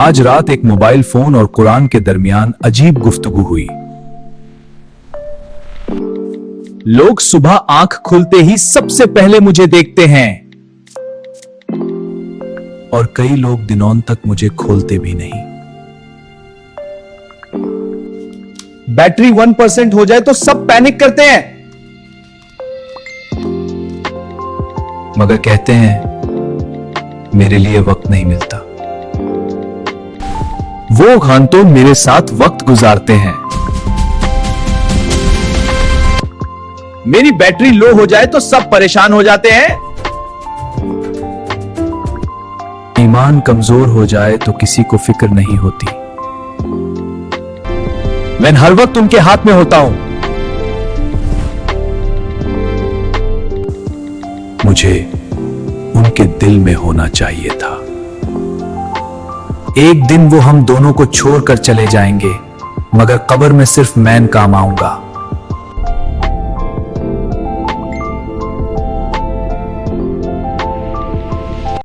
आज रात एक मोबाइल फोन और कुरान के दरमियान अजीब गुफ्तगू हुई। लोग सुबह आंख खुलते ही सबसे पहले मुझे देखते हैं और कई लोग दिनों तक मुझे खोलते भी नहीं। बैटरी 1% हो जाए तो सब पैनिक करते हैं, मगर कहते हैं मेरे लिए वक्त नहीं मिलता। वो खान तो मेरे साथ वक्त गुजारते हैं। मेरी बैटरी लो हो जाए तो सब परेशान हो जाते हैं। ईमान कमजोर हो जाए तो किसी को फिक्र नहीं होती। मैं हर वक्त उनके हाथ में होता हूं। मुझे उनके दिल में होना चाहिए था। एक दिन वो हम दोनों को छोड़कर चले जाएंगे, मगर कब्र में सिर्फ मैं काम आऊंगा।